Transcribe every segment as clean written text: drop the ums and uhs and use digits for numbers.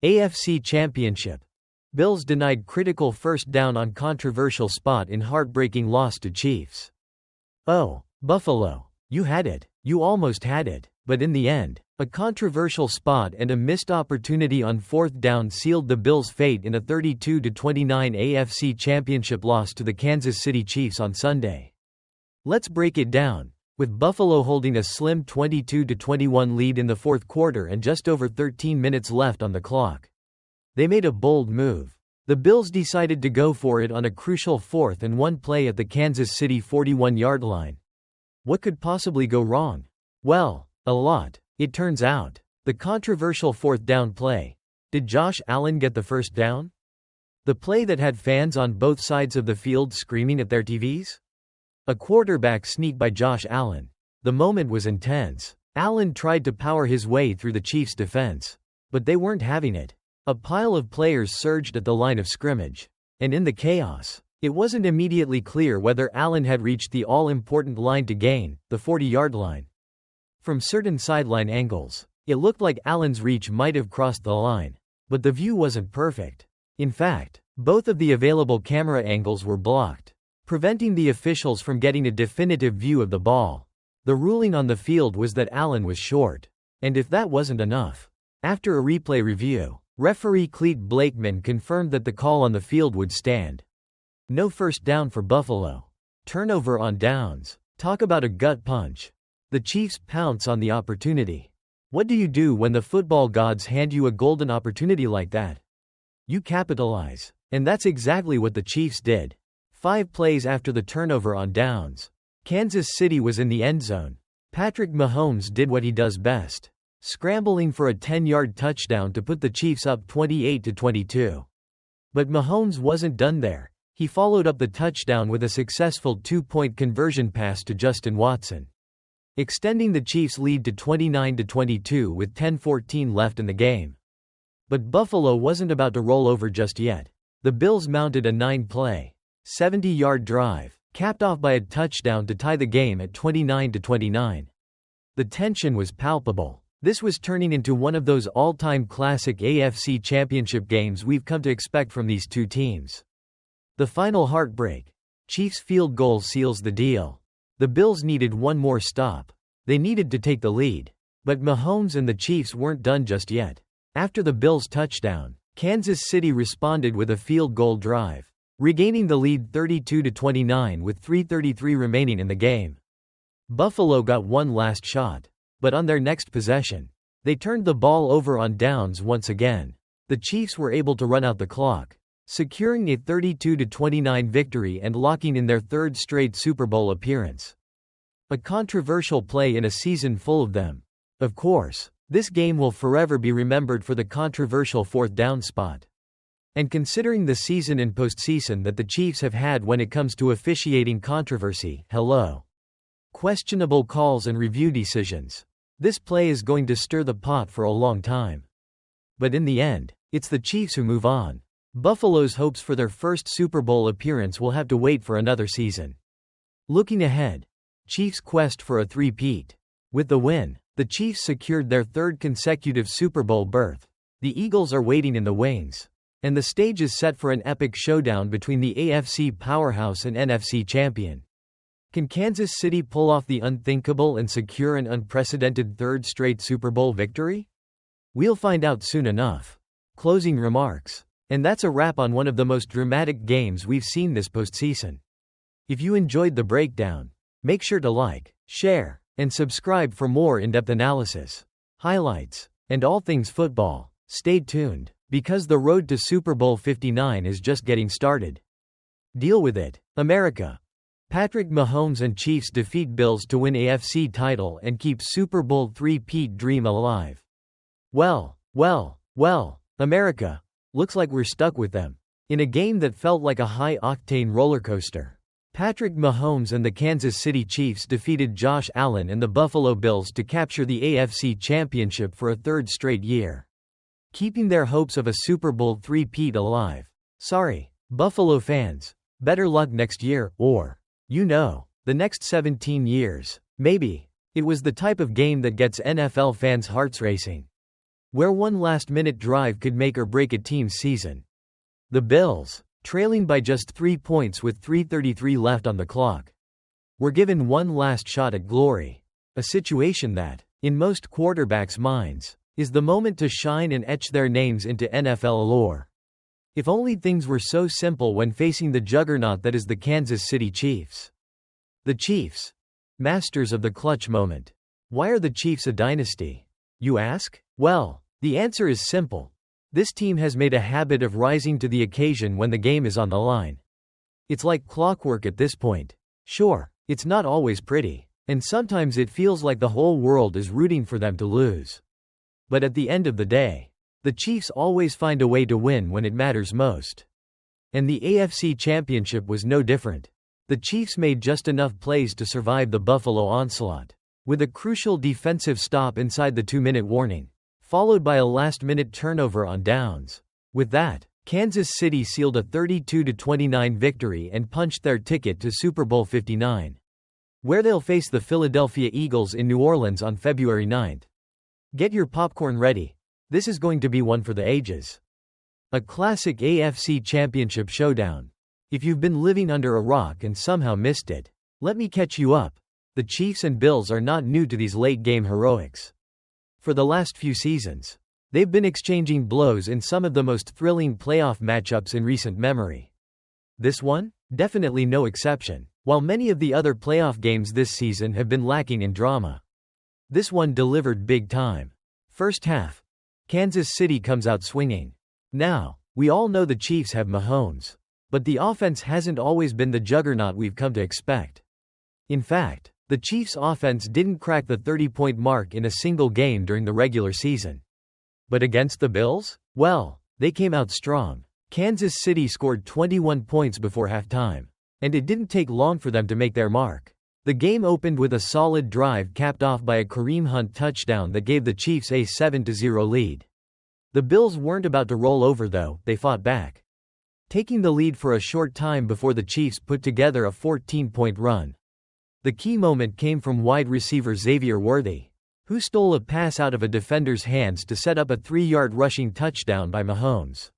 AFC Championship. Bills denied critical first down on controversial spot in heartbreaking loss to Chiefs. Oh, Buffalo. You had it. You almost had it. But in the end, a controversial spot and a missed opportunity on fourth down sealed the Bills' fate in a 32-29 AFC Championship loss to the Kansas City Chiefs on Sunday. Let's break it down, with Buffalo holding a slim 22-21 lead in the fourth quarter and just over 13 minutes left on the clock. They made a bold move. The Bills decided to go for it on a crucial 4th and 1 play at the Kansas City 41-yard line. What could possibly go wrong? Well, a lot, it turns out. The controversial fourth down play. Did Josh Allen get the first down? The play that had fans on both sides of the field screaming at their TVs? A quarterback sneak by Josh Allen. The moment was intense. Allen tried to power his way through the Chiefs' defense. But they weren't having it. A pile of players surged at the line of scrimmage. And in the chaos, it wasn't immediately clear whether Allen had reached the all-important line to gain, the 40-yard line. From certain sideline angles, it looked like Allen's reach might have crossed the line. But the view wasn't perfect. In fact, both of the available camera angles were blocked, preventing the officials from getting a definitive view of the ball. The ruling on the field was that Allen was short. And if that wasn't enough, after a replay review, referee Clete Blakeman confirmed that the call on the field would stand. No first down for Buffalo. Turnover on downs. Talk about a gut punch. The Chiefs pounce on the opportunity. What do you do when the football gods hand you a golden opportunity like that? You capitalize. And that's exactly what the Chiefs did. 5 plays after the turnover on downs, Kansas City was in the end zone. Patrick Mahomes did what he does best, scrambling for a 10-yard touchdown to put the Chiefs up 28-22. But Mahomes wasn't done there. He followed up the touchdown with a successful 2-point conversion pass to Justin Watson, extending the Chiefs' lead to 29-22 with 10:14 left in the game. But Buffalo wasn't about to roll over just yet. The Bills mounted a 9-play, 70-yard drive, capped off by a touchdown to tie the game at 29-29. The tension was palpable. This was turning into one of those all-time classic AFC Championship games we've come to expect from these two teams. The final heartbreak. Chiefs' field goal seals the deal. The Bills needed one more stop. They needed to take the lead. But Mahomes and the Chiefs weren't done just yet. After the Bills' touchdown, Kansas City responded with a field goal drive, regaining the lead 32-29 with 3:33 remaining in the game. Buffalo got one last shot. But on their next possession, they turned the ball over on downs once again. The Chiefs were able to run out the clock, securing a 32-29 victory and locking in their third straight Super Bowl appearance. A controversial play in a season full of them. Of course, this game will forever be remembered for the controversial fourth down spot. And considering the season and postseason that the Chiefs have had when it comes to officiating controversy, questionable calls and review decisions, this play is going to stir the pot for a long time. But in the end, it's the Chiefs who move on. Buffalo's hopes for their first Super Bowl appearance will have to wait for another season. Looking ahead, Chiefs' quest for a three-peat. With the win, the Chiefs secured their third consecutive Super Bowl berth. The Eagles are waiting in the wings. And the stage is set for an epic showdown between the AFC powerhouse and NFC champion. Can Kansas City pull off the unthinkable and secure an unprecedented third straight Super Bowl victory? We'll find out soon enough. Closing remarks. And that's a wrap on one of the most dramatic games we've seen this postseason. If you enjoyed the breakdown, make sure to like, share, and subscribe for more in-depth analysis, highlights, and all things football. Stay tuned, because the road to Super Bowl 59 is just getting started. Deal with it, America. Patrick Mahomes and Chiefs defeat Bills to win AFC title and keep Super Bowl three-peat dream alive. Well, America. Looks like we're stuck with them. In a game that felt like a high-octane roller coaster, Patrick Mahomes and the Kansas City Chiefs defeated Josh Allen and the Buffalo Bills to capture the AFC Championship for a third straight year, keeping their hopes of a Super Bowl three-peat alive. Sorry, Buffalo fans. Better luck next year, or the next 17 years, maybe. It was the type of game that gets NFL fans' hearts racing. where one last-minute drive could make or break a team's season. The Bills, trailing by just 3 points with 3:33 left on the clock, were given one last shot at glory, a situation that, in most quarterbacks' minds, is the moment to shine and etch their names into NFL lore. If only things were so simple when facing the juggernaut that is the Kansas City Chiefs. The Chiefs, masters of the clutch moment. Why are the Chiefs a dynasty, you ask? Well, the answer is simple. This team has made a habit of rising to the occasion when the game is on the line. It's like clockwork at this point. Sure, it's not always pretty, and sometimes it feels like the whole world is rooting for them to lose. But at the end of the day, the Chiefs always find a way to win when it matters most. And the AFC Championship was no different. The Chiefs made just enough plays to survive the Buffalo onslaught, with a crucial defensive stop inside the 2-minute warning, followed by a last-minute turnover on downs. With that, Kansas City sealed a 32-29 victory and punched their ticket to Super Bowl 59, where they'll face the Philadelphia Eagles in New Orleans on February 9th. Get your popcorn ready. This is going to be one for the ages. A classic AFC Championship showdown. If you've been living under a rock and somehow missed it, let me catch you up. The Chiefs and Bills are not new to these late-game heroics. For the last few seasons, they've been exchanging blows in some of the most thrilling playoff matchups in recent memory. This one? Definitely no exception. While many of the other playoff games this season have been lacking in drama, this one delivered big time. First half, Kansas City comes out swinging. Now, we all know the Chiefs have Mahomes, but the offense hasn't always been the juggernaut we've come to expect. In fact, the Chiefs' offense didn't crack the 30-point mark in a single game during the regular season. But against the Bills? Well, they came out strong. Kansas City scored 21 points before halftime, and it didn't take long for them to make their mark. The game opened with a solid drive capped off by a Kareem Hunt touchdown that gave the Chiefs a 7-0 lead. The Bills weren't about to roll over though, they fought back, taking the lead for a short time before the Chiefs put together a 14-point run. The key moment came from wide receiver Xavier Worthy, who stole a pass out of a defender's hands to set up a 3-yard rushing touchdown by Mahomes,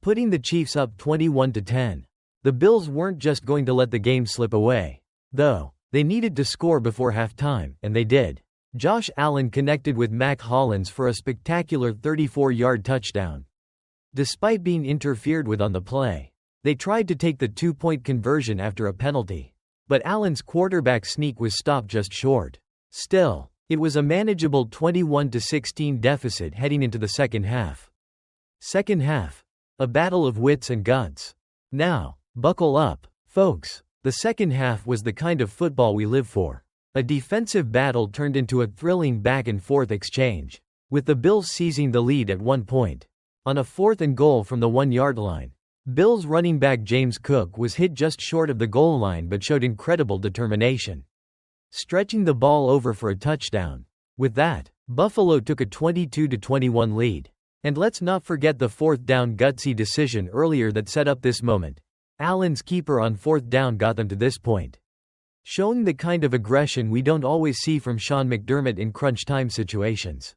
putting the Chiefs up 21-10. The Bills weren't just going to let the game slip away, though. They needed to score before halftime, and they did. Josh Allen connected with Mac Hollins for a spectacular 34-yard touchdown. Despite being interfered with on the play, they tried to take the 2-point conversion after a penalty, but Allen's quarterback sneak was stopped just short. Still, it was a manageable 21-16 deficit heading into the second half. Second half, a battle of wits and guts. Now, buckle up, folks. The second half was the kind of football we live for. A defensive battle turned into a thrilling back-and-forth exchange, with the Bills seizing the lead at one point. On a 4th and goal from the 1-yard line, Bills running back James Cook was hit just short of the goal line but showed incredible determination, stretching the ball over for a touchdown. With that, Buffalo took a 22-21 lead. And let's not forget the 4th down gutsy decision earlier that set up this moment. Allen's keeper on 4th down got them to this point, showing the kind of aggression we don't always see from Sean McDermott in crunch time situations.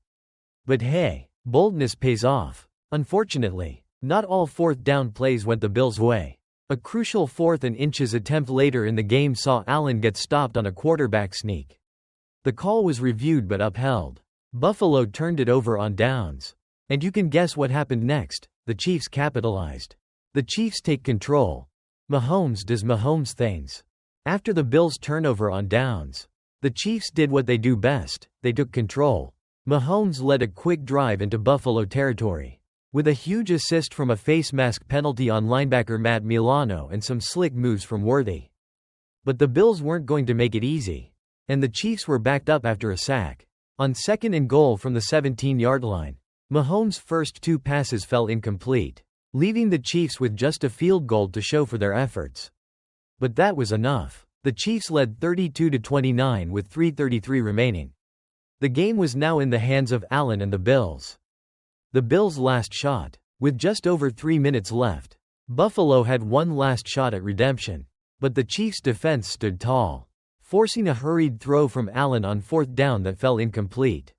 But hey, boldness pays off. Unfortunately, not all 4th down plays went the Bills' way. A crucial 4th and inches attempt later in the game saw Allen get stopped on a quarterback sneak. The call was reviewed but upheld. Buffalo turned it over on downs. And you can guess what happened next. The Chiefs capitalized. The Chiefs take control. Mahomes does Mahomes things. After the Bills' turnover on downs, the Chiefs did what they do best, they took control. Mahomes led a quick drive into Buffalo territory, with a huge assist from a face mask penalty on linebacker Matt Milano and some slick moves from Worthy. But the Bills weren't going to make it easy, and the Chiefs were backed up after a sack. On 2nd and goal from the 17-yard line, Mahomes' first 2 passes fell incomplete, leaving the Chiefs with just a field goal to show for their efforts. But that was enough. The Chiefs led 32-29 with 3:33 remaining. The game was now in the hands of Allen and the Bills. The Bills' last shot. With just over 3 minutes left, Buffalo had one last shot at redemption, but the Chiefs' defense stood tall, forcing a hurried throw from Allen on 4th down that fell incomplete.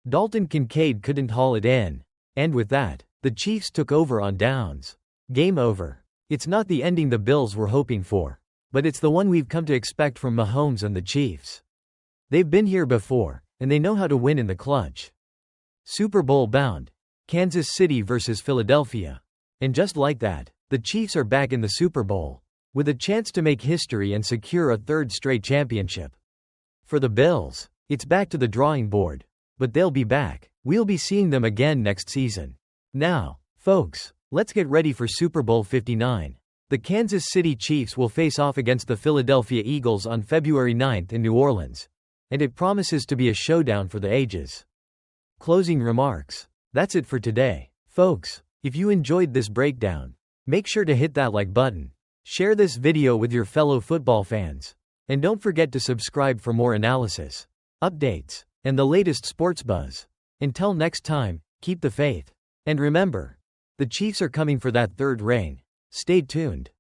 Dalton Kincaid couldn't haul it in. And with that, the Chiefs took over on downs. Game over. It's not the ending the Bills were hoping for, but it's the one we've come to expect from Mahomes and the Chiefs. They've been here before, and they know how to win in the clutch. Super Bowl bound. Kansas City versus Philadelphia. And just like that, the Chiefs are back in the Super Bowl, with a chance to make history and secure a third straight championship. For the Bills, it's back to the drawing board, but they'll be back. We'll be seeing them again next season. Now, folks, let's get ready for Super Bowl 59. The Kansas City Chiefs will face off against the Philadelphia Eagles on February 9th in New Orleans, and it promises to be a showdown for the ages. Closing remarks. That's it for today, folks. If you enjoyed this breakdown, make sure to hit that like button, share this video with your fellow football fans, and don't forget to subscribe for more analysis, updates, and the latest sports buzz. Until next time, keep the faith. And remember, the Chiefs are coming for that third ring. Stay tuned.